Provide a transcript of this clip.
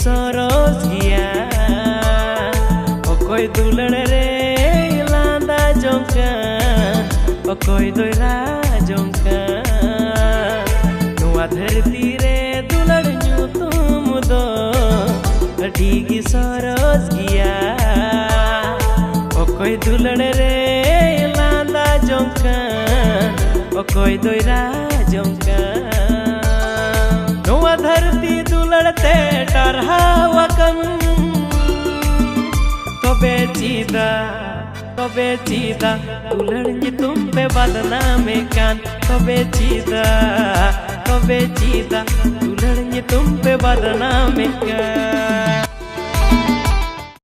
सरोज गिया ओकोय दुलड़ रे लांदा जोंका ओकोय दोयरा जोंका नुआ धरती रे दुलड़ ᱧᱩᱛᱩᱢ दो अडी गी सरोज गिया ओकोय दुलड़ रे लांदा जोंका ओकोय दोयरा जोंका नुआ धरती दुलड़ते टरहावकन तबे चीदा दुलड़ ᱧᱩᱛᱩᱢ पे बदनाम कान तबे चीदा दुलड़ ᱧᱩᱛᱩᱢ पे बदनाम कान।